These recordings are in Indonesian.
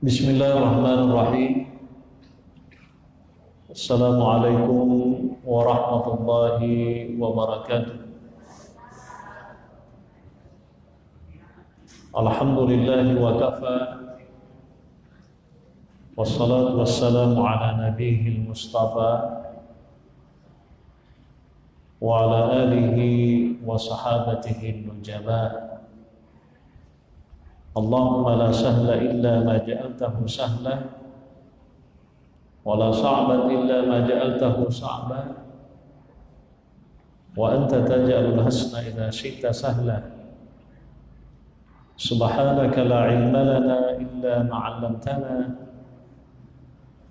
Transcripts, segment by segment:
Bismillahirrahmanirrahim. Assalamualaikum warahmatullahi wabarakatuh. Alhamdulillahi wa kafa. Wassalatu wassalamu ala nabiyil mustafa wa ala alihi wa sahabatihi nujaba. Allahumma la sahla illa ma ja'altahu sahla wa la sa'ban illa ma ja'altahu sa'ban wa anta taj'alul hasna idza syi'ta sahla. Subhanaka la ilma lana illa ma 'allamtana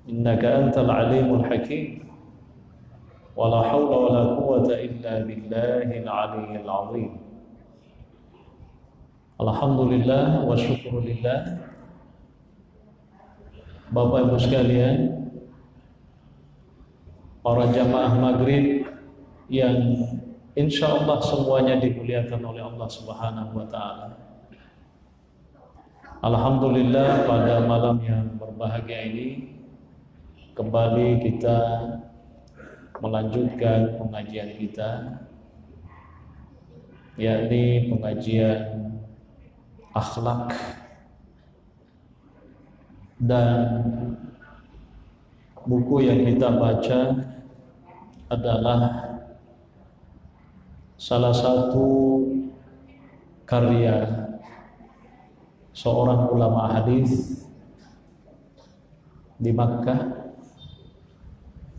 innaka antal alimul hakim wa la hawla wa la quwwata illa billahil aliyyil 'azim. Alhamdulillah wa syukurillah. Bapak Ibu sekalian, para jamaah maghrib yang insya Allah semuanya dimuliakan oleh Allah Subhanahu wa ta'ala. Alhamdulillah, pada malam yang berbahagia ini kembali kita melanjutkan pengajian kita, yakni pengajian akhlak, dan buku yang kita baca adalah salah satu karya seorang ulama hadis di Makkah,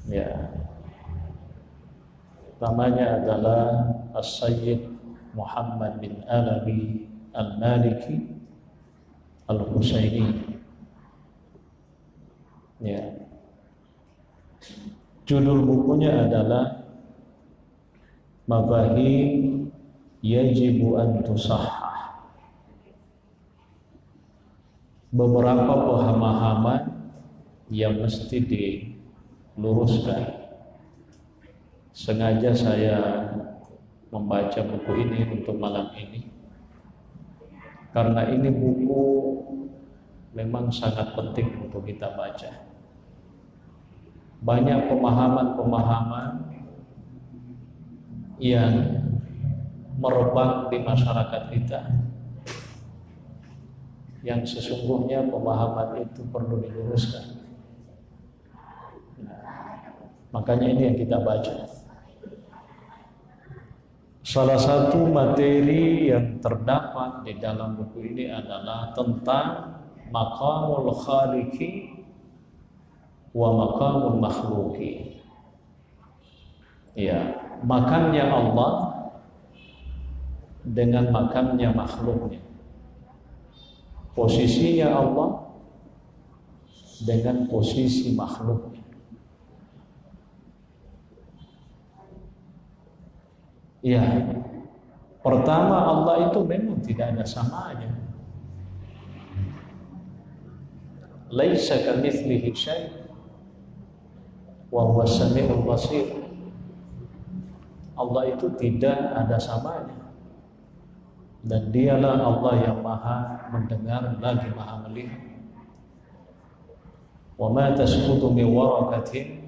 ya, namanya adalah As-Sayyid Muhammad bin Alawi Al-Maliki Al-Husaini. Ya. Judul bukunya adalah Mafahim Yajibu an Tusahhah. Beberapa pemahaman yang mesti diluruskan. Sengaja saya membaca buku ini untuk malam ini, karena ini buku memang sangat penting untuk kita baca. Banyak pemahaman-pemahaman yang merebak di masyarakat kita, yang sesungguhnya pemahaman itu perlu diluruskan. Makanya ini yang kita baca. Salah satu materi yang terdapat di dalam buku ini adalah tentang maqamul khaliqi wa maqamul makhluqi. Ya, makamnya Allah dengan makamnya makhluknya. Posisinya Allah dengan posisi makhluknya. Ya, pertama Allah itu memang tidak ada samanya. Laisa kamitslihi syai' wa huwas samiul basir. Allah itu tidak ada samanya, dan dialah Allah yang maha mendengar lagi maha melihat. Wa ma tasqutu min waraqatin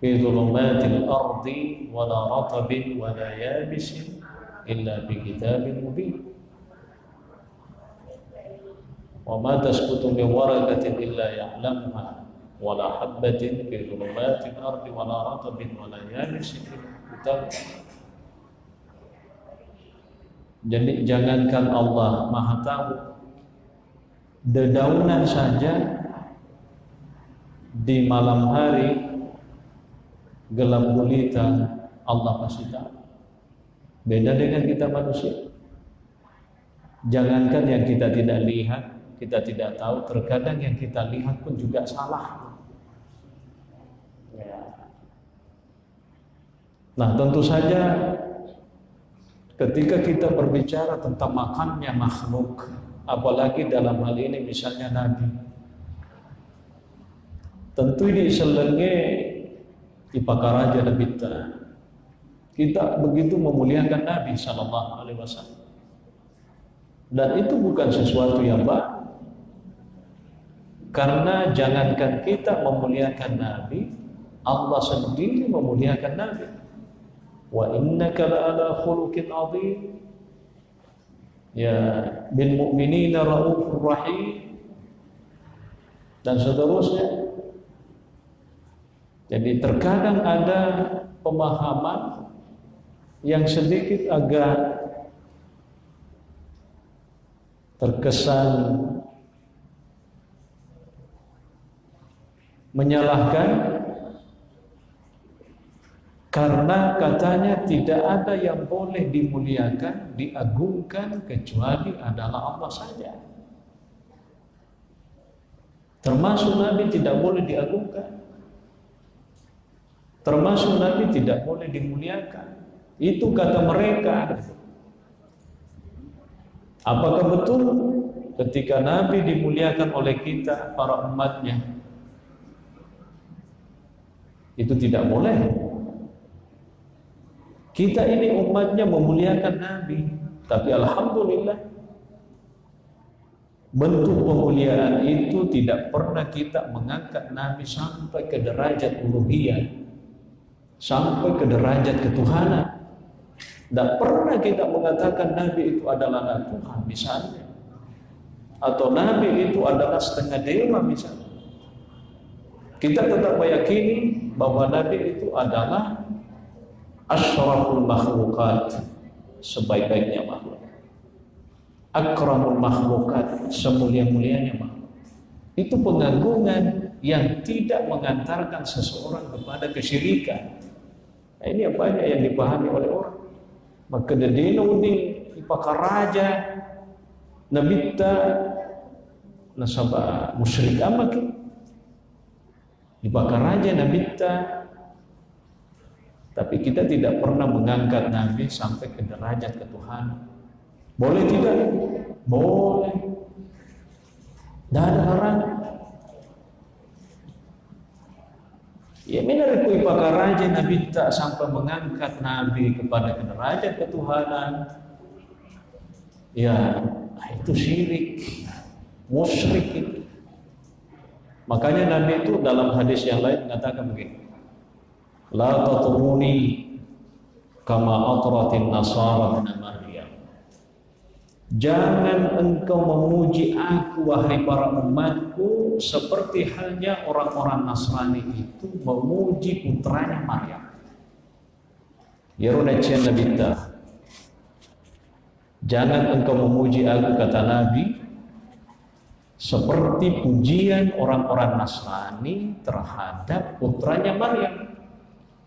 fi dhulumatil ardi wa la ratabin wa la yabisin illa bi kitabin mubin. Wa ma tasqutu min waraqatin illa ya'lamuha wa la habbatin fi dhulumatil ardi wa la ratabin wa la yabisin illa bi kitabin. Jadi jangankan Allah maha tahu, dedaunan saja di malam hari gelap gulita Allah pasti tahu. Beda dengan kita manusia. Jangankan yang kita tidak lihat, kita tidak tahu, terkadang yang kita lihat pun juga salah. Nah, tentu saja ketika kita berbicara tentang makamnya makhluk, apalagi dalam hal ini misalnya Nabi, tentu ini selenge ipakaraja nabita. Kita begitu memuliakan Nabi Sallallahu Alaihi Wasallam, dan itu bukan sesuatu yang baru. Karena jangankan kita memuliakan Nabi, Allah sendiri memuliakan Nabi. Wa innaka la'ala khuluqin 'adzim. Ya, bil mu'minina raufur rahim. Dan seterusnya. Jadi terkadang ada pemahaman yang sedikit agak terkesan menyalahkan, karena katanya tidak ada yang boleh dimuliakan, diagungkan kecuali adalah Allah saja. Termasuk Nabi tidak boleh diagungkan, termasuk Nabi tidak boleh dimuliakan. Itu kata mereka. Apakah betul ketika Nabi dimuliakan oleh kita, para umatnya, itu tidak boleh? Kita ini umatnya memuliakan Nabi, tapi alhamdulillah bentuk pemuliaan itu tidak pernah kita mengangkat Nabi sampai ke derajat uluhiyah, sampai ke derajat ketuhanan. Tidak pernah kita mengatakan Nabi itu adalah anak Tuhan misalnya, atau Nabi itu adalah setengah dewa misalnya. Kita tetap meyakini bahwa Nabi itu adalah asyraful makhlukat, sebaik-baiknya makhluk, akramul makhlukat, semulia-mulianya makhluk. Itu pengagungan yang tidak mengantarkan seseorang kepada kesyirikan. Nah, ini yang banyak yang dipahami oleh orang. Maka dedeno di ipakaraja nabitta nasaba musyrik amak ipakaraja nabitta, tapi kita tidak pernah mengangkat Nabi sampai ke derajat ketuhanan. Boleh tidak? Boleh. Tidak ada larangan. Ya benar kui pakaraja Nabi tak sampai mengangkat Nabi kepada derajat ketuhanan. Ya, itu syirik, musyrik itu. Makanya Nabi itu dalam hadis yang lain mengatakan begini, la tatruni kama atratin nasara min Maryam. Jangan engkau memuji aku wahai para umatku seperti halnya orang-orang Nasrani itu memuji putranya Maryam. Yarunacen nabita. Jangan engkau memuji aku, kata Nabi, seperti pujian orang-orang Nasrani terhadap putranya Maryam.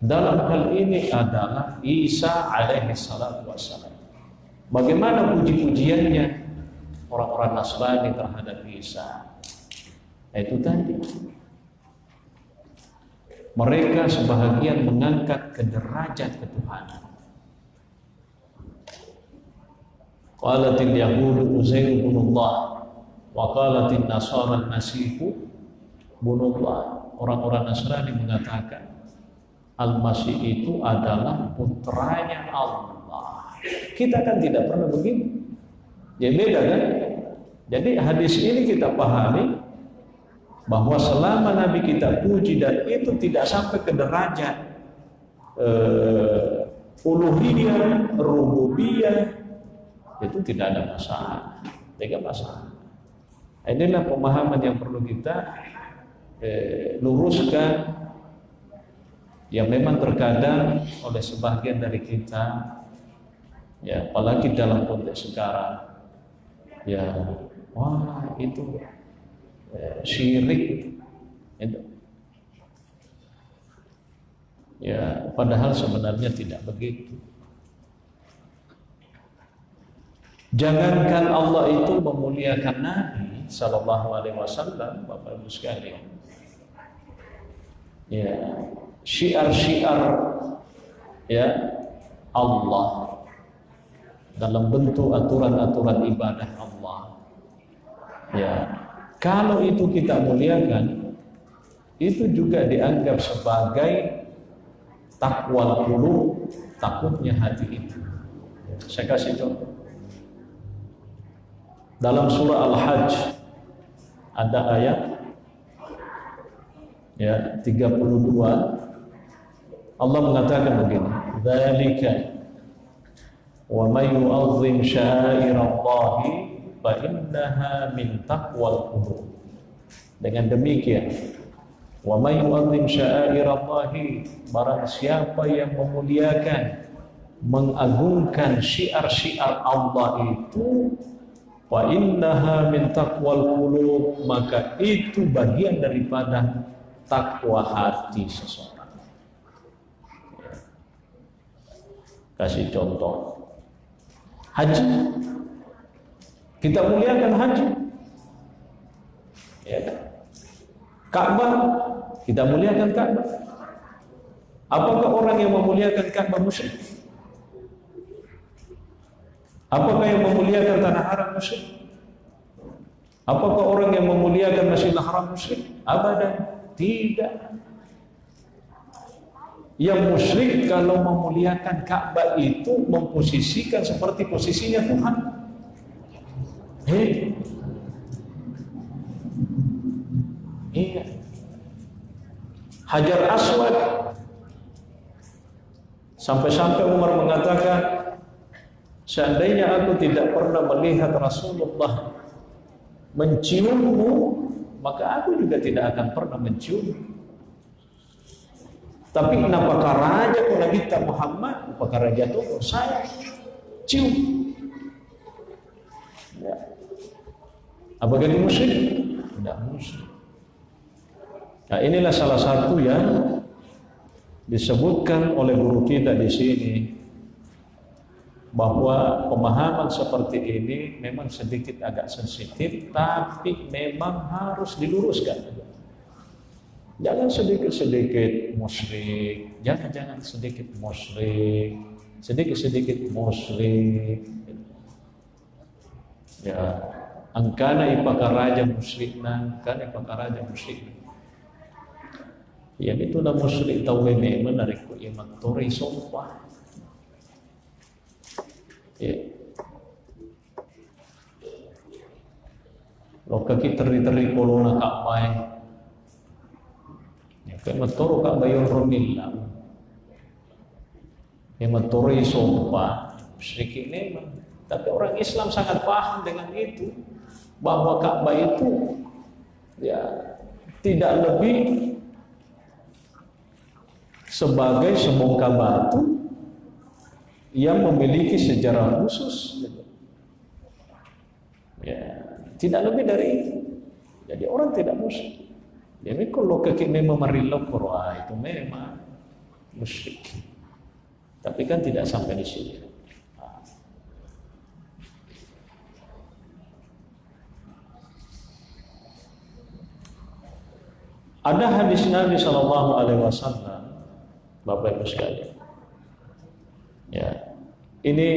Dalam hal ini adalah Isa alaihi salatu wassalam. Bagaimana puji-pujiannya orang-orang Nasrani terhadap Isa? Nah, itu tadi. Mereka sebahagian mengangkat ke derajat ketuhanan. Qalatil yahudu Uzair ibnullah wa qalatin nasara al-masih ibnullah. Orang-orang Nasrani mengatakan Al-Masih itu adalah putranya Allah. Kita kan tidak pernah begini. Ya beda kan? Jadi hadis ini kita pahami bahwa selama Nabi kita puji dan itu tidak sampai ke derajat uluhiyah, rububiyah, itu tidak ada masalah. Tidak masalah. Inilah pemahaman yang perlu kita luruskan, yang memang terkadang oleh sebagian dari kita, ya apalagi dalam konteks sekarang, ya wah itu syirik itu. Ya padahal sebenarnya tidak begitu. Jangankan Allah itu memuliakan Nabi sallallahu alaihi wasallam, Bapak Ibu sekalian, ya syiar-syiar ya Allah dalam bentuk aturan-aturan ibadah Allah. Ya, kalau itu kita muliakan, itu juga dianggap sebagai takwal qulub, takutnya hati itu. Saya kasih contoh. Dalam surah Al-Hajj ada ayat ya 32 Allah mengatakan begini, dzalika wa may yu'azzim sya'airallahi fa innaha min taqwal qulub. Dengan demikian, wa may yu'azzim sya'airallahi, barang siapa yang memuliakan, mengagungkan syiar-syiar Allah itu, fa innaha min taqwal qulub, maka itu bagian daripada takwa hati seseorang. Kasih contoh haji, kita muliakan haji, ya. Ka'bah, kita muliakan Ka'bah. Apakah orang yang memuliakan Ka'bah musyrik? Apakah yang memuliakan tanah haram musyrik? Apakah orang yang memuliakan Masjidil Haram musyrik? Abadan, tidak. Yang musyrik kalau memuliakan Ka'bah itu memposisikan seperti posisinya Tuhan. Iya. Hajar Aswad, sampai-sampai Umar mengatakan, seandainya aku tidak pernah melihat Rasulullah menciummu, maka aku juga tidak akan pernah mencium. Tapi kenapa raja ko Nabi Muhammad, apakah raja itu saya cium? Ya. Apakah ini musyrik? Tidak musyrik. Nah, inilah salah satu yang disebutkan oleh guru kita di sini, bahwa pemahaman seperti ini memang sedikit agak sensitif, tapi memang harus diluruskan. Jangan sedikit-sedikit musyrik, jangan sedikit musyrik, sedikit-sedikit musyrik. Ya, angkana ipakaraja musyrikna, kana ipakaraja musyrikna. Yang itulah musyrik tahu memang menarik ku iman tori sumpah. Ya. Lo kaki teri-teri kolona kapai. Kaya maturo ka bayon romilla. Kaya maturo isompa. Musyrik memang. Tapi orang Islam sangat paham dengan itu, bahwa Ka'bah itu ya tidak lebih sebagai sebongkah batu yang memiliki sejarah khusus. Ya, tidak lebih dari itu. Jadi orang tidak musyrik. Jadi kalau kaki memang merilok Quran itu memang musyrik. Tapi kan tidak sampai di sini. Ada hadis Nabi Shallallahu Alaihi Wasallam, Bapak Ibu sekalian. Ya, ini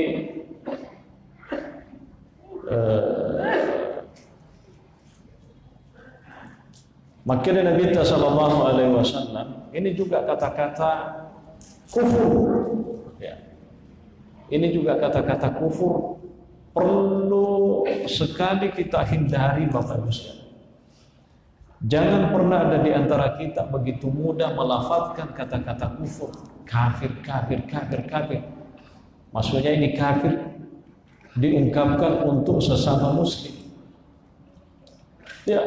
makanya Nabi Sallallahu Alaihi Wasallam ini juga kata-kata kufur. Ya. Ini juga kata-kata kufur perlu sekali kita hindari, Bapak Ibu sekalian. Jangan pernah ada di antara kita begitu mudah melafazkan kata-kata kufur, kafir, kafir, kafir, kafir. Maksudnya ini kafir diungkapkan untuk sesama muslim. Ya.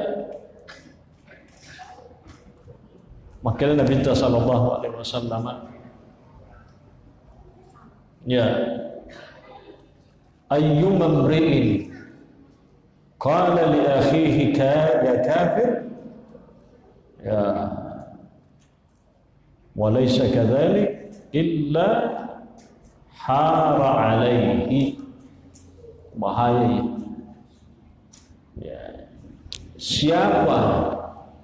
Makanya Nabi Sallallahu Alaihi Wasallam, ya, ayyuma mri'in qala li akhihi ya kafir, ya, wa laysa kadzalik illa hara alaihi, bahaya. Ya. Siapa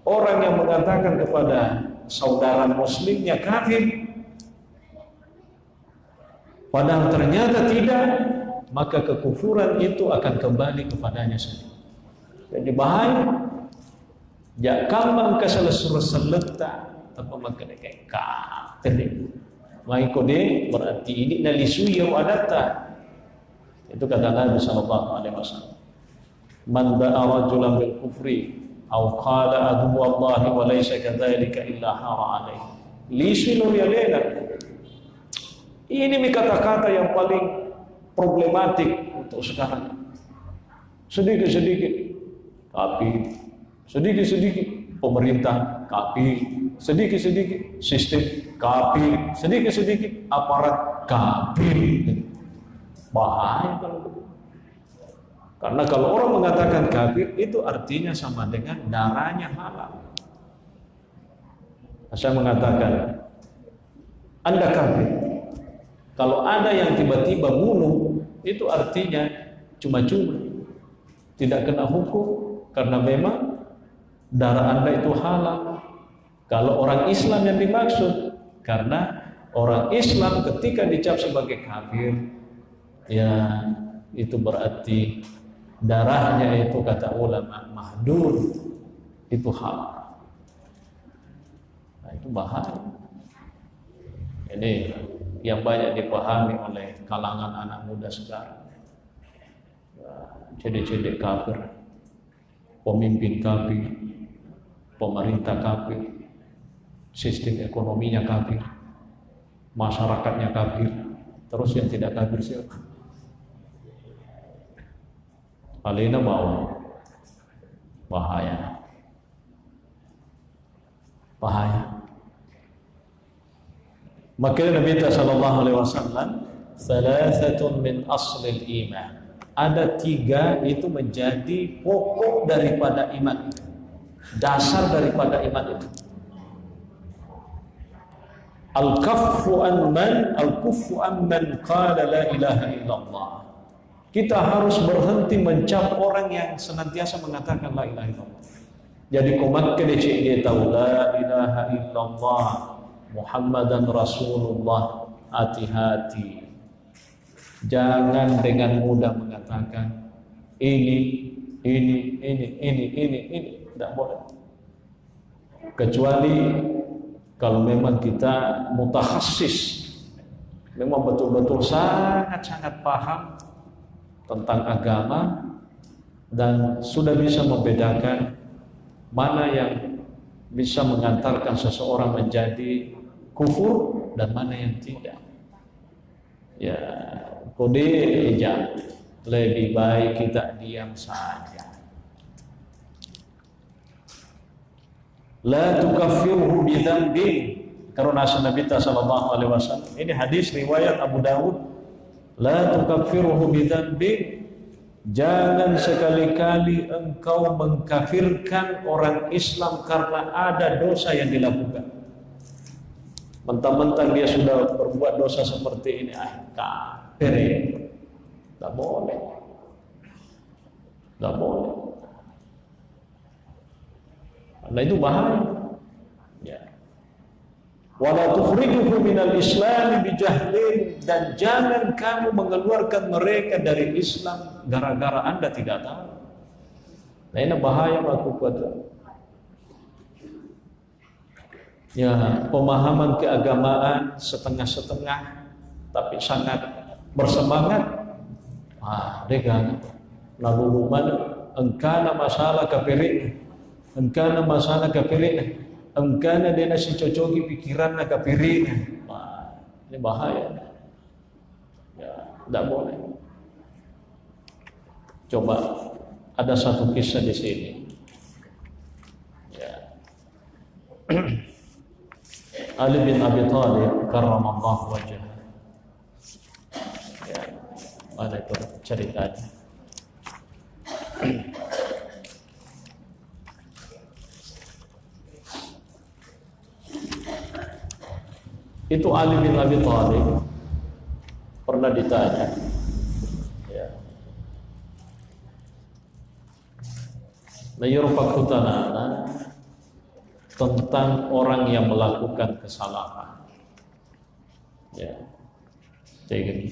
orang yang mengatakan kepada saudara muslimnya kafir, padahal ternyata tidak, maka kekufuran itu akan kembali kepadanya sendiri. Jadi bahaya. Ya kamang kasalasur seleta apa makna kayak kafir. Mai kode berarti ini nalisuya wadata. Itu kata Nabi sallallahu alaihi wasallam. Man da'a rajulan bil kufri Au qala adu wallahi wa laysa kadzalika illa hara alaihi. Lisinu ya lela. Ini kata-kata yang paling problematik untuk sekarang. Sedikit-sedikit kafir, sedikit-sedikit pemerintah kafir, sedikit-sedikit sistem kafir, sedikit-sedikit aparat kafir. Bahaya kalau begitu. Karena kalau orang mengatakan kafir itu artinya sama dengan darahnya halal. Saya mengatakan Anda kafir. Kalau ada yang tiba-tiba bunuh, itu artinya cuma-cuma, tidak kena hukum, karena memang darah Anda itu halal. Kalau orang Islam yang dimaksud, karena orang Islam ketika dicap sebagai kafir, ya itu berarti darahnya itu, kata ulama, mahdur, itu halal. Nah, itu bahaya. Ini yang banyak dipahami oleh kalangan anak muda sekarang. Cedek-cedek kafir, pemimpin kafir, pemerintah kafir, sistem ekonominya kafir, masyarakatnya kafir. Terus yang tidak kafir siapa? Alina mau bahaya. Maka Nabi sallallahu alaihi wasallam, salasatun min aslil iman. Ada 3 itu menjadi pokok daripada iman, dasar daripada iman itu. Al-kaffu amman qala la ilaha illallah. Kita harus berhenti mencap orang yang senantiasa mengatakan la ilaha illallah. Jadi komat ke dia tahu la ilaha illallah Muhammadan Rasulullah. Hati-hati, jangan dengan mudah mengatakan ini, tidak boleh. Kecuali kalau memang kita mutakhasis, memang betul-betul sangat-sangat paham tentang agama dan sudah bisa membedakan mana yang bisa mengantarkan seseorang menjadi kufur dan mana yang tidak. Ya, kode ijab, lebih baik kita diam saja. La tukaffiruhu bidzambin, karena Nabi sallallahu alaihi wasallam. Ini hadis riwayat Abu Dawud. La tukaffiruhu bidzambin, jangan sekali-kali engkau mengkafirkan orang Islam karena ada dosa yang dilakukan. Mentang-mentang dia sudah berbuat dosa seperti ini, kafir. Tidak boleh. Tidak boleh. Karena itu bahaya. Ya. Wala tukhrijuhu minal Islam bijahlin, dan jangan kamu mengeluarkan mereka dari Islam gara-gara Anda tidak tahu. Nah, ini bahaya melakukan. Ya, pemahaman keagamaan setengah-setengah tapi sangat bersemangat. Dengan lalu mana engkana masalah kafirin, engkana masalah kafirin, engkana dia nasi cocoki pikiran kafirin. Ini bahaya. Ya, tidak boleh. Coba ada satu kisah di sini. Ya. Ali bin Abi Thalib karramallahu wajhah. Ya, ada itu ceritanya. Itu Ali bin Abi Thalib pernah ditanya, ya, Mayurfakutanana, tentang orang yang melakukan kesalahan. Ya, jadi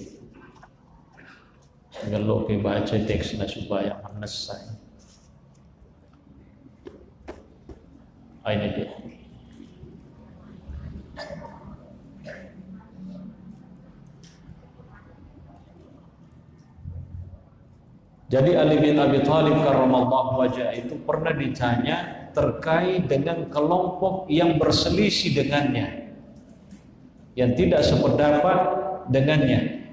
ngeluh ke baca teksnya supaya menesai. Ini dia. Jadi Ali bin Abi Thalib karramallahu wajhah itu pernah ditanya terkait dengan kelompok yang berselisih dengannya, yang tidak sependapat dengannya.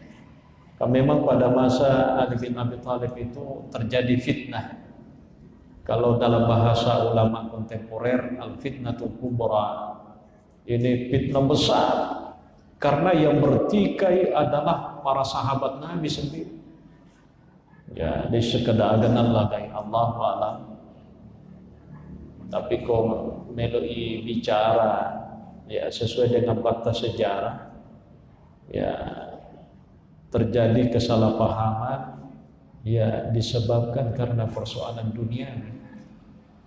Karena memang pada masa Ali bin Abi Thalib itu terjadi fitnah. Kalau dalam bahasa ulama kontemporer, al-fitnatul kubra, ini fitnah besar, karena yang bertikai adalah para sahabat Nabi sendiri. Ya, di sekedar agenan lagai Allah alam. Tapi kok meloi bicara ya sesuai dengan fakta sejarah, ya terjadi kesalahpahaman, ya disebabkan karena persoalan dunia,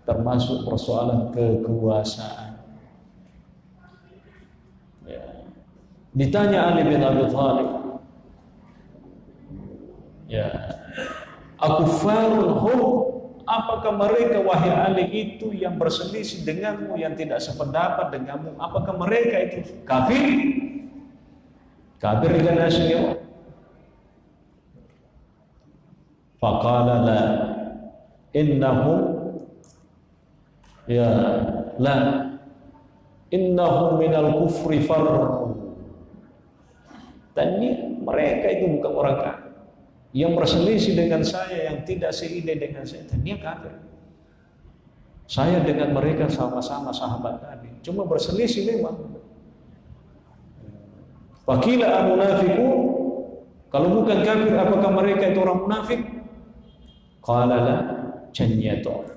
termasuk persoalan kekuasaan. Ya. Ditanya Ali bin Abi Thalib, ya, akufarul hum, apakah mereka wahai Ali itu yang berselisih denganmu, yang tidak sependapat denganmu, apakah mereka itu kafir? Kafir dengan aslinya? Faqala la, innahum ya la, innahum minal kufri farru. Dan mereka itu bukan orang kafir. Yang berselisih dengan saya, yang tidak seide dengan saya, dan dia kafir. Saya dengan mereka sama-sama sahabat Nabi, cuma berselisih memang. Fakila al-munafiqun, kalau bukan kafir, apakah mereka itu orang munafik? Qala la, janyato.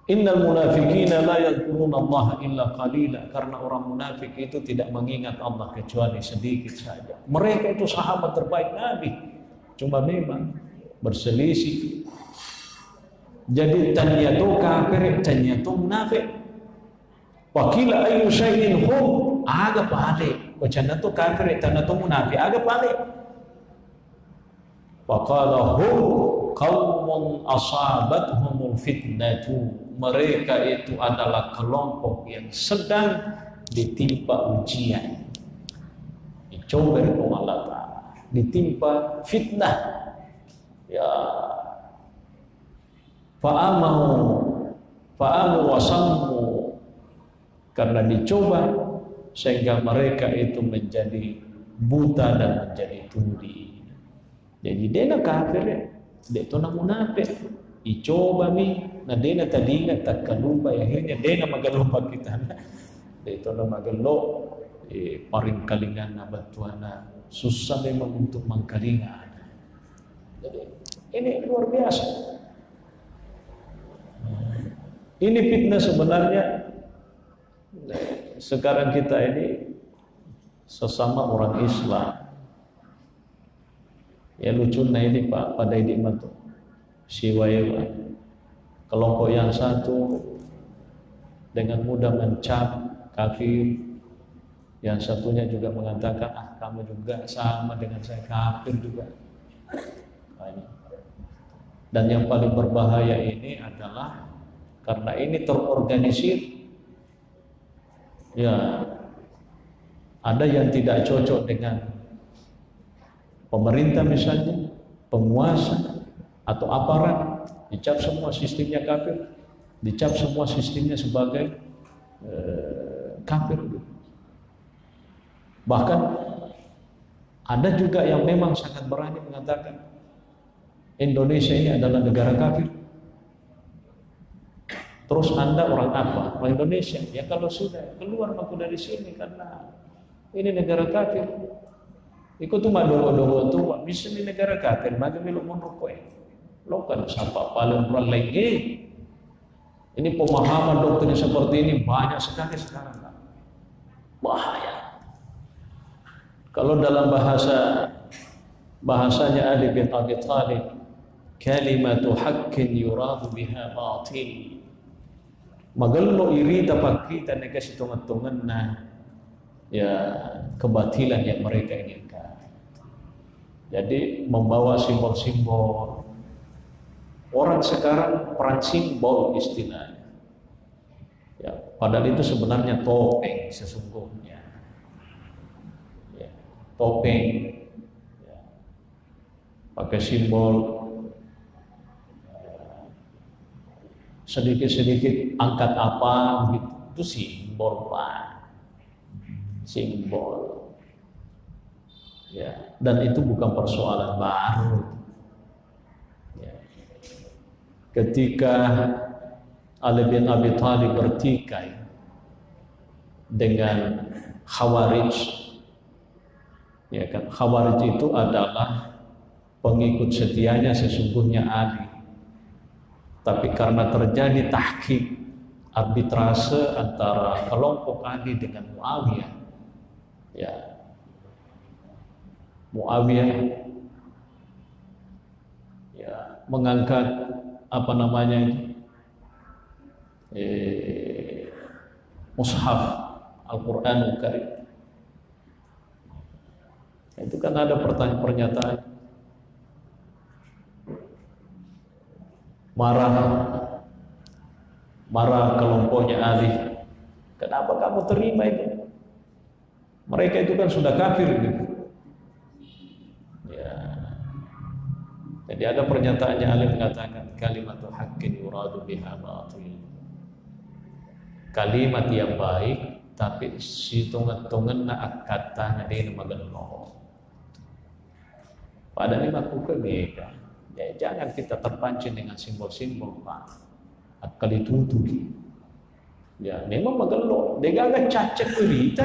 Innal munafiqina la yadhkuruna Allah illa qalila, karena orang munafik itu tidak mengingat Allah kecuali sedikit saja. Mereka itu sahabat terbaik Nabi, cuma memang berselisih. Jadi tanyatu kafir, tanyatu munafik. Wakila ayu syai'in hum, aga balik. Bacana tu kafir, tanyatu munafik, aga balik. Waqala hum qaumun asabathumul fitnatu, mereka itu adalah kelompok yang sedang ditimpa ujian, dicoba oleh Allah Ta'ala, ditimpa fitnah. Ya, fa'amu wasammu, karena dicoba sehingga mereka itu menjadi buta dan menjadi tuli. Jadi dia nak kafir ya, dia tu nak munafik. Icoba mi, na dia na tadinga takalupa ya akhirnya dia na magalupa kita. Dia tu na magalo, paring kalingan na batuana, susah memang untuk mengkalingan. Jadi ini luar biasa. Ini fitnah sebenarnya. Sekarang kita ini sesama orang Islam. Ya lucunya ini Pak pada ini matu siwaiwa, kelompok yang satu dengan mudah mencap kafir, yang satunya juga mengatakan kamu juga sama dengan saya, kafir juga. Dan yang paling berbahaya ini adalah karena ini terorganisir, ya ada yang tidak cocok dengan pemerintah misalnya, penguasa atau aparat, dicap semua sistemnya kafir, dicap semua sistemnya sebagai kafir. Bahkan ada juga yang memang sangat berani mengatakan Indonesia ini adalah negara kafir. Terus Anda orang apa? Orang Indonesia. Ya kalau sudah keluar aku dari sini karena ini negara kafir. Ikut tu madogo-dogo tu, bisa di negara kafir, maka belum menurut lokal siapa paling berat lagi. Ini pemahaman doktrin seperti ini banyak sekali sekarang, bahaya. Kalau dalam bahasanya Ali bin Abi Thalib, kalimatu haqqin yuradu biha batil. Magalno iri tapakita negas hitungan-tungan na ya kebatilan yang mereka inginkan. Jadi membawa simbol-simbol. Orang sekarang perang simbol istilahnya. Ya, padahal itu sebenarnya topeng sesungguhnya. Ya, topeng. Ya. pakai simbol sedikit-sedikit angkat apa gitu, itu simbol Pak, simbol ya, dan itu bukan persoalan baru ya. Ketika Ali bin Abi Thalib bertikai dengan Khawarij, ya kan, Khawarij itu adalah pengikut setianya sesungguhnya Ali, tapi karena terjadi tahqiq, arbitrase antara kelompok Ali dengan Muawiyah, ya, Muawiyah ya mengangkat apa namanya mushaf Al-Qur'anul Karim. Itu kan ada pernyataan marah kelompoknya Ali, kenapa kamu terima itu? Mereka itu kan sudah kafir gitu. Ya. Jadi ada pernyataannya Ali mengatakan kalimatul haqqin yuradu biha batil. Kalimat yang baik tapi situngan-tungan akatana din magano. Padahal ini makuka beda. Ya, jangan kita terpancing dengan simbol-simbol Pak. Akal itu ya memang magano. Degaga cacak berita.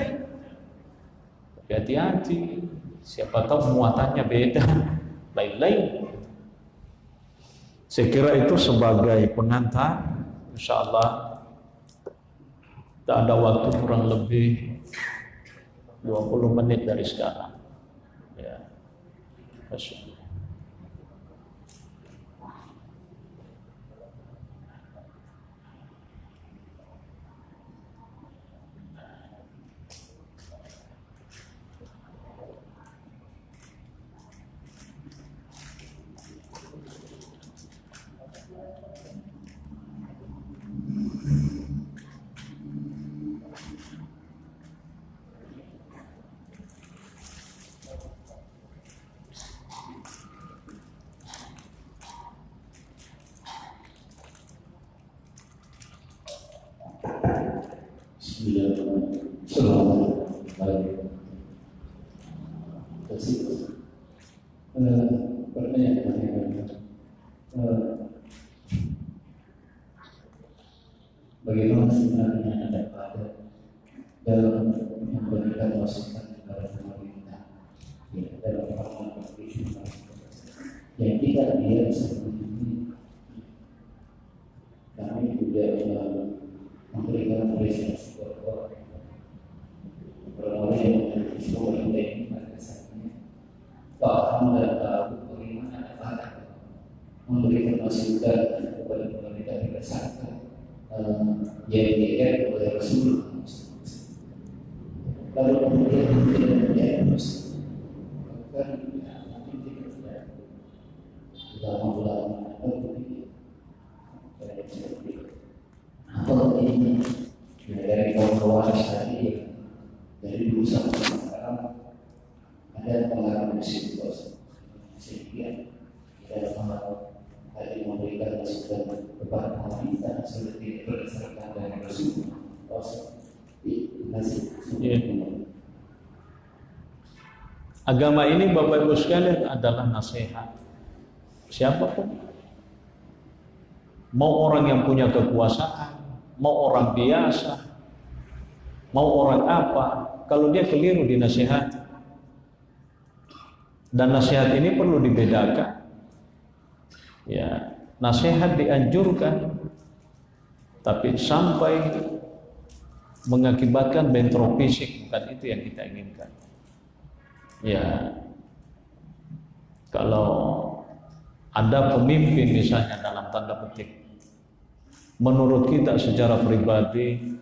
Hati-hati. Siapa tahu muatannya beda, lain-lain. Saya kira itu sebagai pengantar. Insya Allah tak ada waktu, kurang lebih 20 menit dari sekarang. Ya. Bagaimana sebenarnya ada pada dalam memberikan masukan kepada pemerintah dalam hal isu yang kita lihat seperti ini. Kami juga memberikan apresiasi bahwa orang yang memiliki sebuah ini pada dasarnya paham dan tahu bagaimana cara memberikan masukan kepada pemerintah berdasarkan yang dikatakan oleh Rasulullah. Lalu kemudian dia harus melakukan ulama-ulama atau ini dari kaum Khawarij tadi, dari dulu sampai sekarang ada pengaruh psikologis sehingga dalam hal tadi memberikan masukan kepada kita seperti berdasarkan dari Rasulullah. Agama ini Bapak Ibu sekalian adalah nasihat. Siapapun, mau orang yang punya kekuasaan, mau orang biasa, mau orang apa, kalau dia keliru dinasihati. Dan nasihat ini perlu dibedakan. Ya, nasihat dianjurkan, tapi sampai mengakibatkan bentrok fisik, bukan itu yang kita inginkan. Ya, kalau ada pemimpin misalnya dalam tanda petik, menurut kita secara pribadi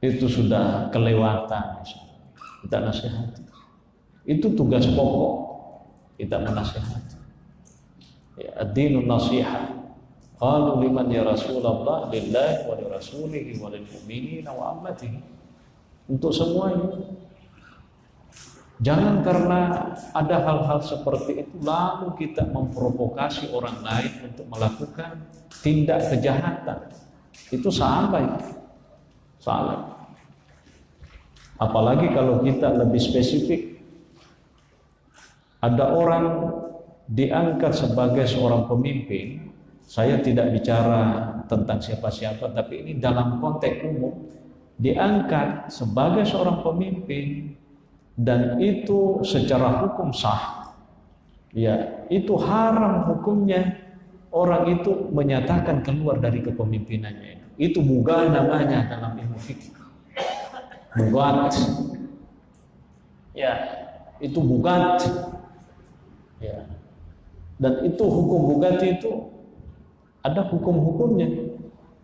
itu sudah kelewatan, kita nasihati. Itu tugas pokok kita menasihati. Ya, ad-dinun nasihat. Qalu liman ya Rasulullah, lillahi wa li rasulihi wa lil mu'minina wa ummatihi. Untuk semuanya. Jangan karena ada hal-hal seperti itu lalu kita memprovokasi orang lain untuk melakukan tindak kejahatan. Itu salah. Apalagi kalau kita lebih spesifik, ada orang diangkat sebagai seorang pemimpin. Saya tidak bicara tentang siapa-siapa, tapi ini dalam konteks umum, diangkat sebagai seorang pemimpin dan itu secara hukum sah. Ya, itu haram hukumnya orang itu menyatakan keluar dari kepemimpinannya. Itu buga namanya dalam ilmu fikih. Bugat. Ya, itu bugat. Ya. Dan itu hukum bugat itu ada hukum-hukumnya.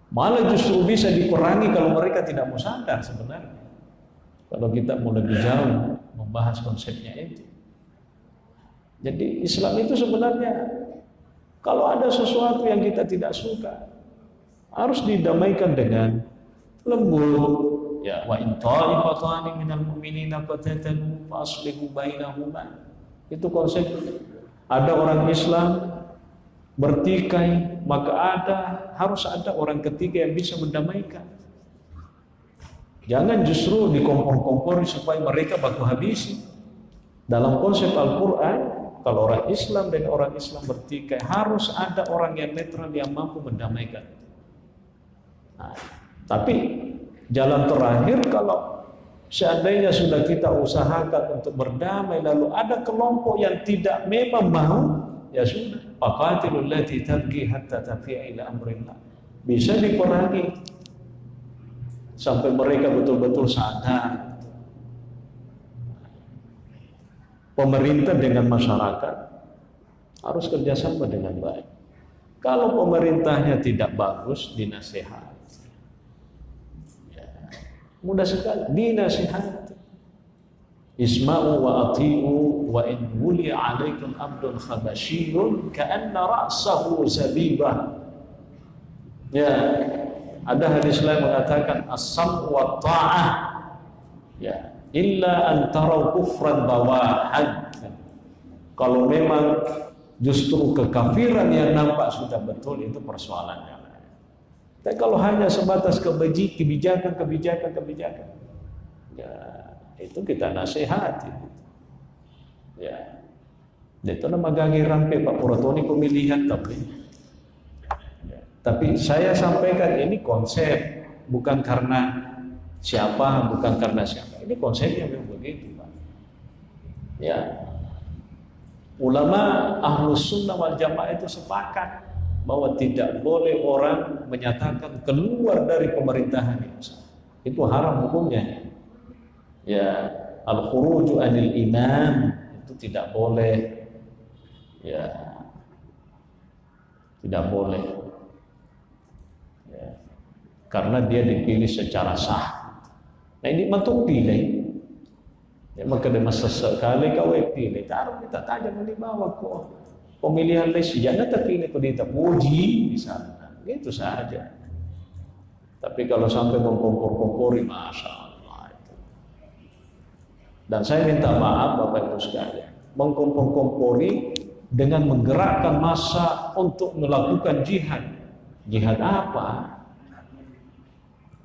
Malah justru bisa diperangi kalau mereka tidak mau sadar sebenarnya. Kalau kita mau lebih jauh membahas konsepnya itu. Jadi Islam itu sebenarnya kalau ada sesuatu yang kita tidak suka harus didamaikan dengan lembut. Ya, wa in ta'ifatani minal mu'minina qatatalu fa aslihu bainahuma. Itu konsep. Ada orang Islam bertikai, maka harus ada orang ketiga yang bisa mendamaikan. Jangan justru dikompor-kompori supaya mereka baku habisi. Dalam konsep Al-Quran, kalau orang Islam dan orang Islam bertikai, harus ada orang yang netral yang mampu mendamaikan. Nah, tapi jalan terakhir kalau seandainya sudah kita usahakan untuk berdamai, lalu ada kelompok yang tidak memang mau, ya sudah, faqatilul lati tabghi hatta tafi'a ila amrillah. Bisa diperangi sampai mereka betul-betul sadar. Pemerintah dengan masyarakat harus kerjasama dengan baik. Kalau pemerintahnya tidak bagus, dinasihat. Ya, mudah sekali dinasihat. Isma'u wa ati'u wa in wuli 'alaikum abdun khabasyiyun ka'anna ra'sahu zabibah. Ya, ada hadis lain mengatakan as-sam wa ta'ah. Ya, illa an taraw kufran bawahan. Kalau memang justru kekafiran yang nampak sudah betul, itu persoalannya. Tapi kalau hanya sebatas kebijakan, ya itu kita nasihati. Ya, itu nama gangi rampe Pak Puratoni pemilihan tapi saya sampaikan ini konsep, bukan karena siapa, bukan karena siapa. Ini konsepnya memang begitu, Pak. Ya, ulama Ahlus Sunnah wal Jamaah itu sepakat bahwa tidak boleh orang menyatakan keluar dari pemerintahan itu haram hukumnya. Ya, al-khuruju anil imam itu tidak boleh. Ya, tidak boleh. Karena dia dipilih secara sah. Nah ini matuk pilih. Ya, maka dia masa sekali kau pilih. Taruh kita tajam di bawah kok. Pemilihan lesi jangan terpilih kau dia puji di sana. Itu saja. Tapi kalau sampai mengkompor-kompori, masya Allah itu. Dan saya minta maaf Bapak Ibu sekalian, mengkompor-kompori dengan menggerakkan massa untuk melakukan jihad. Jihad apa?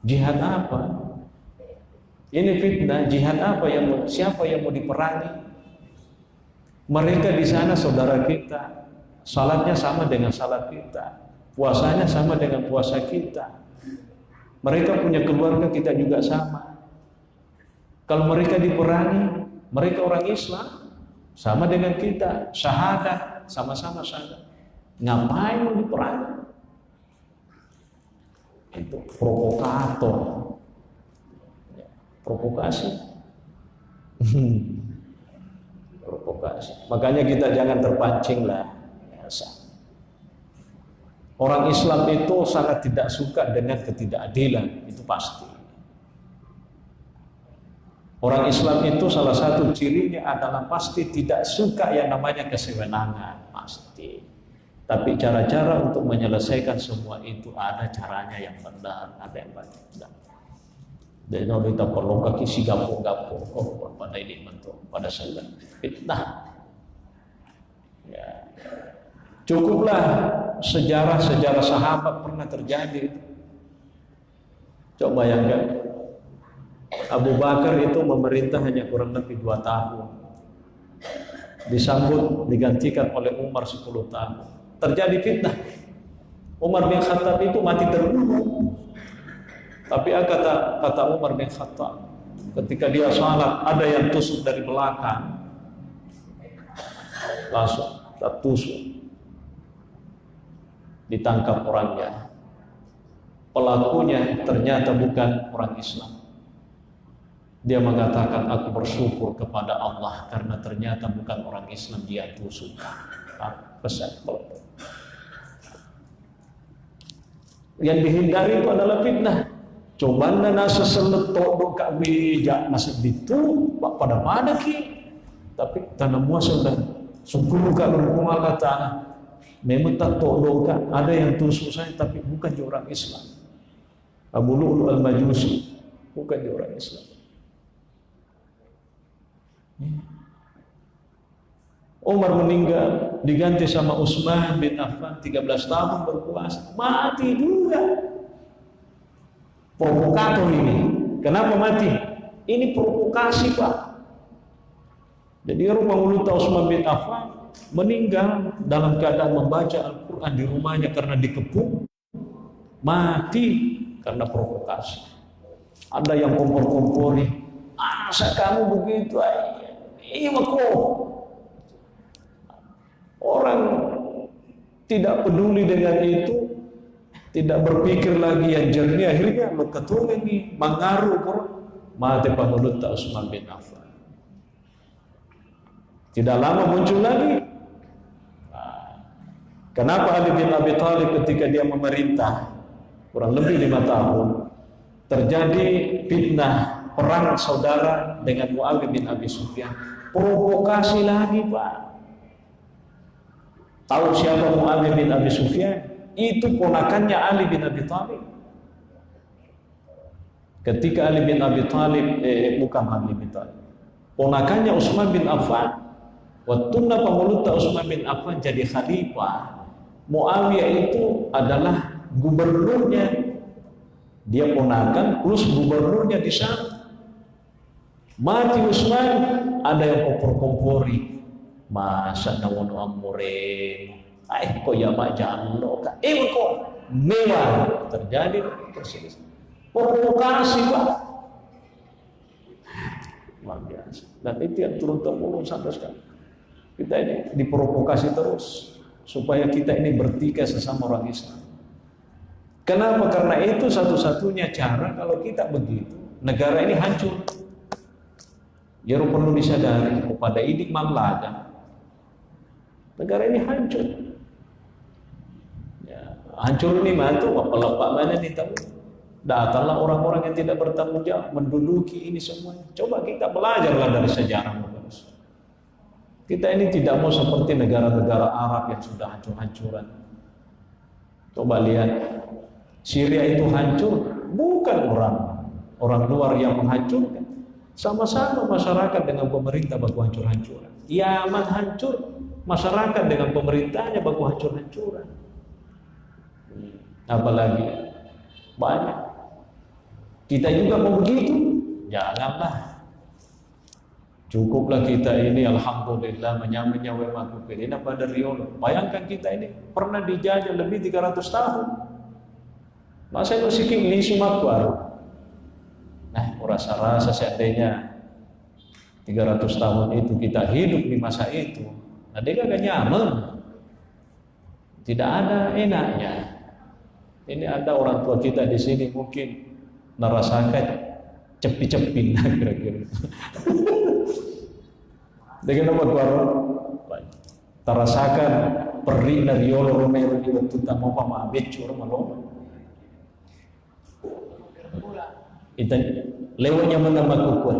Jihad apa? Ini fitnah. Jihad apa siapa yang mau diperangi? Mereka di sana saudara kita, salatnya sama dengan salat kita, puasanya sama dengan puasa kita. Mereka punya keluarga, kita juga sama. Kalau mereka diperangi, mereka orang Islam, sama dengan kita, syahadat, sama-sama syahadat. Ngapain mau diperangi? Itu provokator, provokasi. Provokasi. Makanya kita jangan terpancing lah. Orang Islam itu sangat tidak suka dengan ketidakadilan, itu pasti. Orang Islam itu salah satu cirinya adalah pasti tidak suka yang namanya kesewenangan, pasti. Tapi cara-cara untuk menyelesaikan semua itu ada caranya yang benar, ada yang benar. Dan kalau kita perlu kaki si gapo-gapo pada ini bentuk pada saat fitnah. Ya. Cukuplah sejarah sahabat pernah terjadi. Coba bayangkan, Abu Bakar itu memerintah hanya kurang lebih 2 tahun. Disambut digantikan oleh Umar 10 tahun. Terjadi fitnah. Umar bin Khattab itu mati terbunuh. Tapi kata Umar bin Khattab, ketika dia salat ada yang tusuk dari belakang, langsung tertusuk, ditangkap orangnya. Pelakunya ternyata bukan orang Islam. Dia mengatakan, aku bersyukur kepada Allah karena ternyata bukan orang Islam dia tusuk. Pesan. Yang dihindari itu adalah fitnah. Coba nasa seletok do kak bijak masih itu pada ki. Tapi tanah muasa dan sungguh kak berkumah kata memang tak do kak ada yang tusuk saya tapi bukan orang Islam. Abu Lu'lu al-Majusi bukan orang Islam. Umar meninggal diganti sama Utsman bin Affan 13 tahun berkuasa, mati juga. Provokator ini. Kenapa mati? Ini provokasi, Pak. Jadi rumah Utsman bin Affan meninggal dalam keadaan membaca Al-Quran di rumahnya karena dikepung, mati karena provokasi. Ada yang kompor-kompori, masa kamu begitu? Iya kok. Orang tidak peduli dengan itu, tidak berpikir lagi yang jernih, akhirnya ketua ini mengaruh mati Panuluta Utsman bin Affan. Tidak lama muncul lagi. Kenapa Ali bin Abi Thalib ketika dia memerintah kurang lebih 5 tahun terjadi fitnah perang saudara dengan Muawiyah bin Abi Sufyan? Provokasi lagi, Pak. Tahu siapa Muawiyah bin Abi Sufyan? Itu ponakannya Ali bin Abi Thalib. Ketika Ali bin Abi Thalib, bukan Ali bin Thalib, ponakannya Utsman bin Affan, waktu Pamuluta Utsman bin Affan jadi khalifah, Muawiyah itu adalah gubernurnya, dia ponakan plus gubernurnya di sana. Mati Utsman, ada yang kompor-kompori. Masa namun amurin, kok ya mak jalo, kok mewah terjadi perselisihan, provokasi, Pak, luar biasa. Dan itu yang turun temurun sampai sekarang. Kita ini diprovokasi terus supaya kita ini bertikai sesama orang Islam. Kenapa? Karena itu satu-satunya cara kalau kita begitu, negara ini hancur. Ya perlu disadari kepada idik mamlaka. Negara ini hancur. Ya, hancur ini mantu apa mana nih tahu? Datanglah orang-orang yang tidak bertanggung jawab menduduki ini semua. Coba kita belajarlah dari sejarah. Kita ini tidak mau seperti negara-negara Arab yang sudah hancur-hancuran. Coba lihat, Syria itu hancur bukan orang luar yang menghancurkan. Sama-sama masyarakat dengan pemerintah baku hancur-hancuran. Yaman hancur, masyarakat dengan pemerintahnya baku hancur-hancuran. Apalagi banyak. Kita juga mau begitu? Janganlah. Cukuplah kita ini alhamdulillah menyamanya wa makufirina pada riolo. Bayangkan kita ini pernah dijajah lebih 300 tahun. Masa itu siking ini sumatbar. Nah, rasa-rasa seandainya 300 tahun itu kita hidup di masa itu, nah dia gak nyaman, tidak ada enaknya. Ini ada orang tua kita di sini mungkin merasakan cepi-cepin kira-kira. Dengan nomor baru, terasakan perih dari yolo romero di waktu tamu pamabit curang maloma. Itu lewatnya menambah kukuh.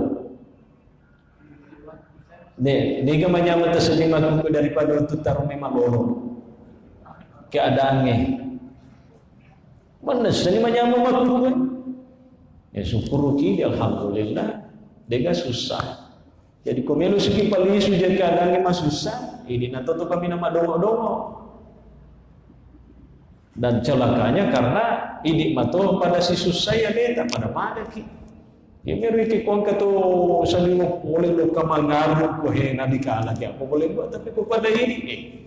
Dia menyambut tersedih makuku daripada untuk taruh memang lolo. Keadaannya. Mana sedih menyambut makuku? Ya syukur ki alhamdulillah, dega susah. Jadi komelu segi palisu jadi kadang mah susah. Ini nato tu kami nama dongo-dongo. Dan celakanya karena ini mato pada si susah ya beta pada ki. Ya meri ki kon kato saling boleh lo kamal ngaru ko he nabi kala ki apa boleh buat tapi kepada ini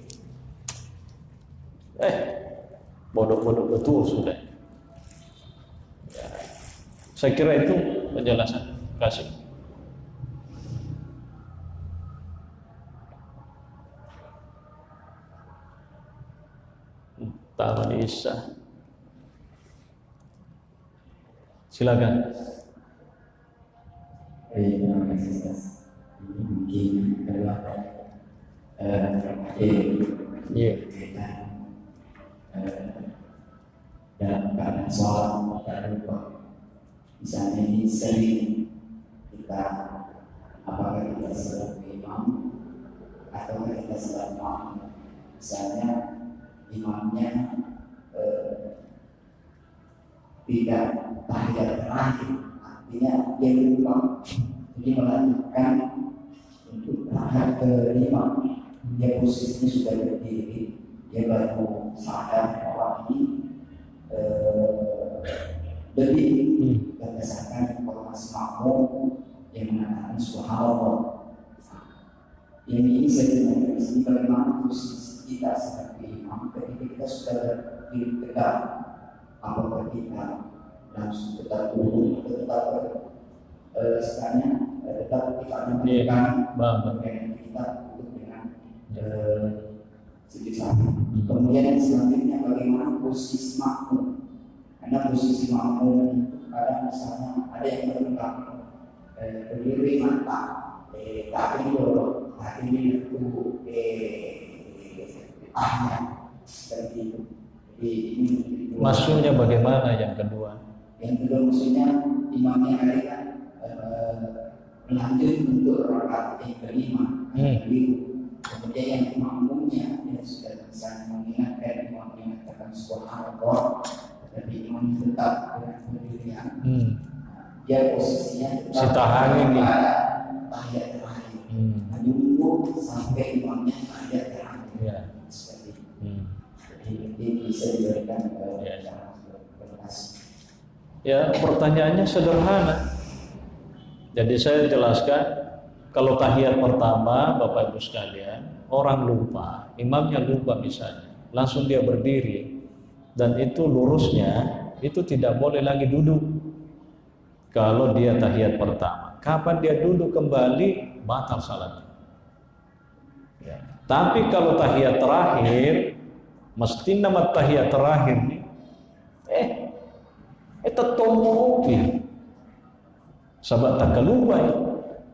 bodoh-bodoh betul sudah. Ya. Saya kira itu penjelasan. Terima kasih. Taman Isa. Silakan. Terima kasih. Ini mungkin adalah dalam keadaan sholat dan lupa. Misalnya ini sering kita apakah kita sedang imam atau kita sedang makmum. Misalnya imamnya tidak tahiyat terakhir, artinya dia lupa, jadi melanjutkan untuk tahiyat kelima. Dia posisinya sudah berdiri, dia baru sadar bahwa ini lebih berdasarkan informasi makmum yang mengatakan subhanallah. Ini sebenarnya ini bagaimana posisi kita sebagai imam ketika kita sudah berdiri tegak, apakah kita langsung tetap dulu atau tetap sebenarnya tetap kita menunjukkan bagaimana kita untuk dengan sedikit. Kemudian selanjutnya bagaimana posisi makmum, karena posisi makmum itu kadang misalnya ada yang berlengkap berdiri mantap, tapi dulu hati itu seperti itu. Jadi ini maksudnya bagaimana yang kedua? Yang kedua maksudnya imamnya ada kan melanjut untuk rakaat yang kelima, kemudian yang makmumnya dia sudah bisa mengingatkan imam mengatakan subhanallah, tapi imam tetap dengan pendirian. Dia posisinya tahan ini tahiyat terakhir, menunggu sampai imamnya tahiyat terakhir. Ya. Seperti itu. Jadi bisa diberikan Ya, pertanyaannya sederhana. Jadi saya jelaskan, kalau tahiyat pertama, Bapak Ibu sekalian, orang lupa, imamnya lupa misalnya, langsung dia berdiri, dan itu lurusnya, itu tidak boleh lagi duduk. Kalau dia tahiyat pertama, kapan dia duduk kembali, batal salatnya. Ya. Tapi kalau tahiyat terakhir, mesti nama tahiyat terakhir nih, tomopi sahabat tak keluar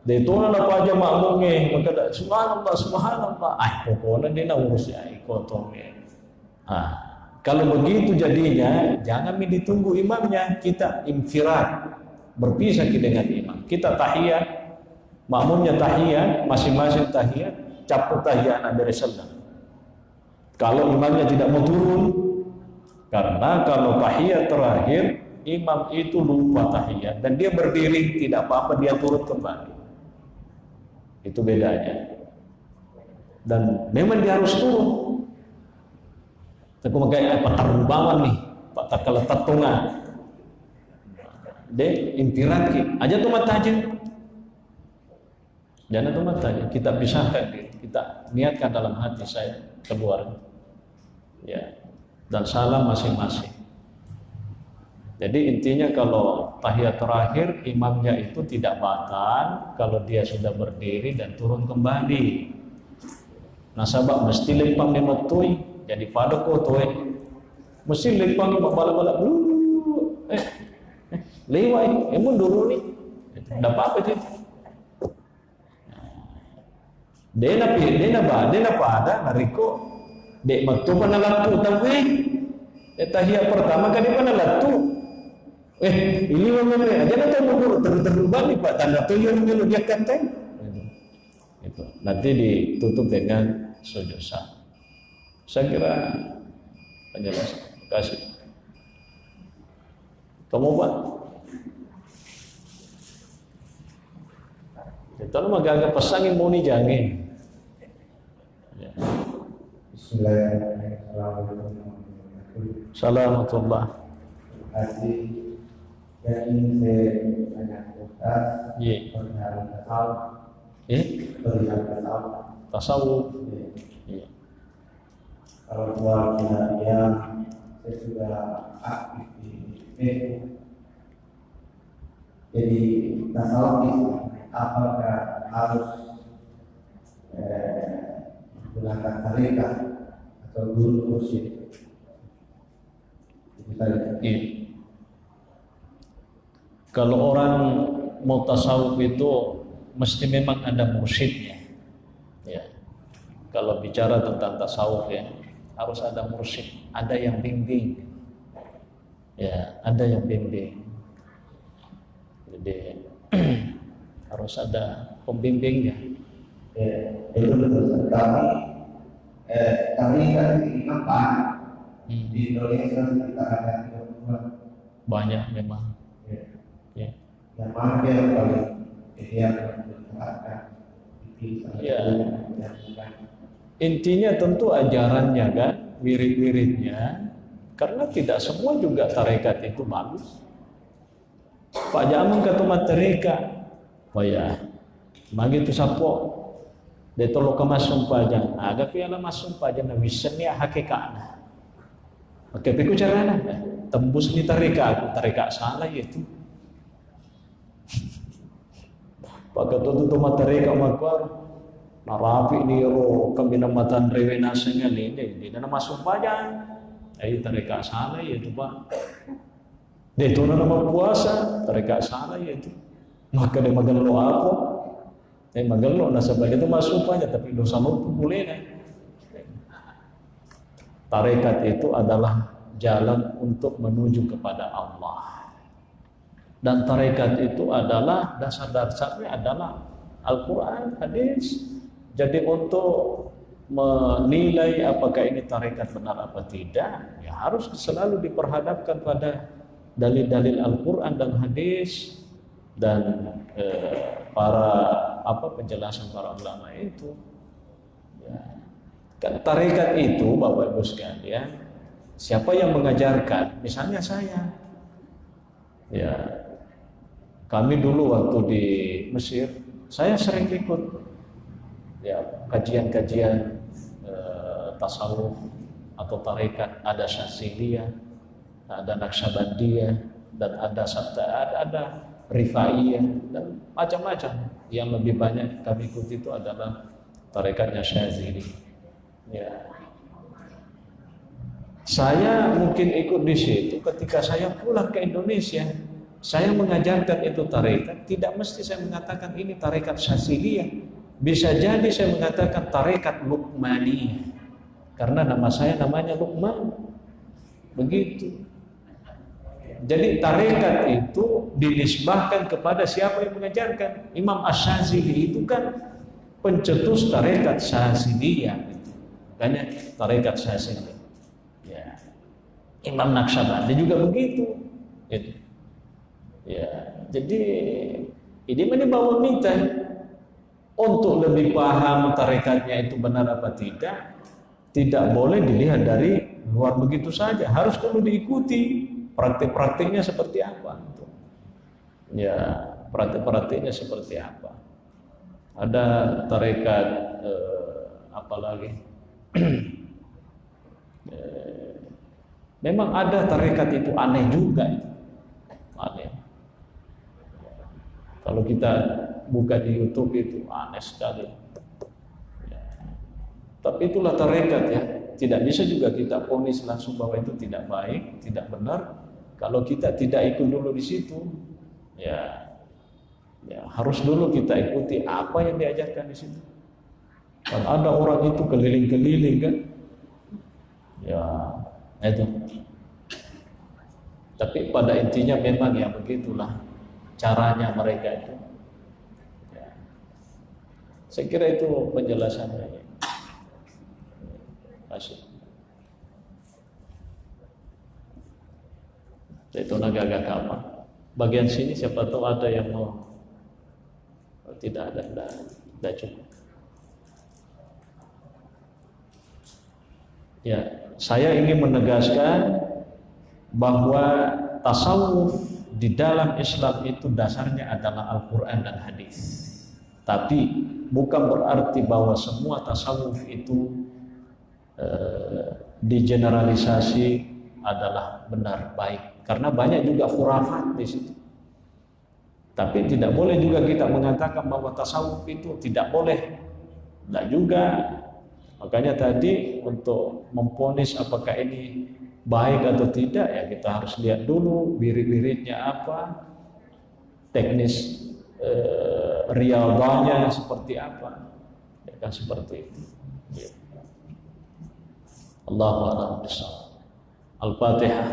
dia itu nak apa aja makmumnya maka subhanallah subhanallah pokoknya dia nak urus ya ikutnya. Kalau begitu jadinya jangan ditunggu imamnya, kita infirad berpisah dengan imam, kita tahiyat, makmumnya tahiyat, masing-masing tahiyat, caput tahiyat dari salam. Kalau imamnya tidak mau turun, karena kalau tahiyat terakhir imam itu lupa tahiyat dan dia berdiri tidak apa-apa, dia turun kembali. Itu bedanya. Dan memang dia harus turun. Tapi kayak apa banget nih, Pak tak keletak tengah. De impirat aja tuh matanya. Jangan tuh matanya, kita pisahkan diri, kita niatkan dalam hati saya keluar. Ya. Dan salam masing-masing. Jadi intinya kalau tahiyat terakhir imamnya itu tidak batal kalau dia sudah berdiri dan turun kembali. Nasabak mesti lempang di metui, jadi pada kotoy. Mesti lempang bala-bala dulu. Lewai, mundur nih. Enggak apa-apa itu. Dena pada nariko dek maktu panalatu tapi tahiyat pertama kan dia panalatu. Ini mana aja nanti mundur terbalik Pak, tanda tuyul dulu dia kenteng. Itu nanti ditutup dengan sujud sahwi. Saya kira penjelasan. Terima kasih. Kamu Pak? Itu mah gagah pasangin mau nih jangan. Ya. Bismillahirrahmanirrahim. Salamatullah. Terima kasih. Yang ingin saya tanyakan Ustaz, Iya. perihal tasawuf. Perihal tasawuf. Tasawuf. Iya. Kalau soal yang saya sudah aktif di Facebook. Jadi tasawuf itu apakah harus menggunakan tarekat atau guru mursyid? Itu saja. Iya. Kalau orang mau tasawuf itu mesti memang ada mursyidnya. Ya. Kalau bicara tentang tasawuf ya, harus ada mursyid, ada yang bimbing. Ya, ada yang bimbing. Jadi harus ada pembimbingnya. Itu betul. Kami kan di Kampang di Indonesia kita ada 32. Banyak memang. Ya. Yang mana yang paling ideal diperlihatkan? Ya. Intinya tentu ajarannya kan, wirid-wiridnya. Karena tidak semua juga tarekat itu bagus. Pak Jaman ketua tarekat, oh ya, magi itu sapo, dia tolong kemasum pajang, agak piala masum pajang na wisnya hakikatnya. Oke, piku caranya, tembus ni tarekat salah itu. Pak ketua itu tarekat makwa, narapi ni ro kambinamatan rewenasnya ni, dia na masum pajang, tarekat salah itu Pak. Dia itu nama puasa, tarekat salah itu. Maka dia magalo apa? Magalo nasabah itu masuk aja, tapi dosa mau boleh nih. Tarekat itu adalah jalan untuk menuju kepada Allah. Dan tarekat itu adalah dasar-dasarnya adalah Al-Quran, hadis. Jadi untuk menilai apakah ini tarekat benar apa tidak, ya harus selalu diperhadapkan pada dalil-dalil Al-Quran dan hadis dan penjelasan para ulama itu. Ya. Kan tarekat itu Bapak Ibu sekalian, siapa yang mengajarkan? Misalnya saya. Ya. Kami dulu waktu di Mesir, saya sering ikut ya kajian-kajian tasawuf atau tarekat, ada Syadziliyah, ada Naqsyabandiyah, dan ada ada Rifaiyah, dan macam-macam. Yang lebih banyak kami ikuti itu adalah tarekatnya Syadzili. Ya. Saya mungkin ikut di situ ketika saya pulang ke Indonesia. Saya mengajarkan itu tarekat, tidak mesti saya mengatakan ini tarekat Syadziliyah. Bisa jadi saya mengatakan tarekat Luqmaniyah. Karena nama saya namanya Luqman. Begitu. Jadi tarekat itu dinisbahkan kepada siapa yang mengajarkan. Imam Asy-Syadzili itu kan pencetus tarekat Syadziliyah gitu. Makanya tarekat Syadzili. Ya. Imam Naqsyabandi juga begitu. Gitu. Ya, jadi ini bawa minta untuk lebih paham tarekatnya itu benar apa tidak boleh dilihat dari luar begitu saja, harus dulu diikuti praktik-praktiknya seperti apa. Ya, praktik-praktiknya seperti apa. Ada tarekat apa lagi? Memang ada tarekat itu aneh juga, aneh. Kalau kita buka di YouTube itu aneh sekali. Ya. Tapi itulah tarekat ya. Tidak bisa juga kita vonis langsung bahwa itu tidak baik, tidak benar. Kalau kita tidak ikut dulu di situ, ya harus dulu kita ikuti apa yang diajarkan di situ. Kalau ada orang itu keliling-keliling kan, ya itu. Tapi pada intinya memang ya begitulah caranya mereka itu. Ya. Saya kira itu penjelasannya. Masih. Itu naga apa? Bagian sini siapa tahu ada yang mau tidak cukup. Ya, saya ingin menegaskan bahwa tasawuf di dalam Islam itu dasarnya adalah Al-Quran dan hadis. Tapi bukan berarti bahwa semua tasawuf itu digeneralisasi adalah benar baik, karena banyak juga khurafat di situ. Tapi tidak boleh juga kita mengatakan bahwa tasawuf itu tidak boleh, tidak juga. Makanya tadi untuk memvonis apakah ini baik atau tidak, ya kita harus lihat dulu wirid-wiridnya apa, teknis riyadhahnya seperti apa, ya kan, seperti itu. Allahu a'lam bishawab. Al-Fatihah.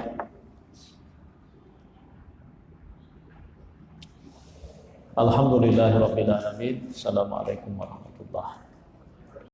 Alhamdulillahirabbil alamin. Assalamualaikum warahmatullahi wabarakatuh.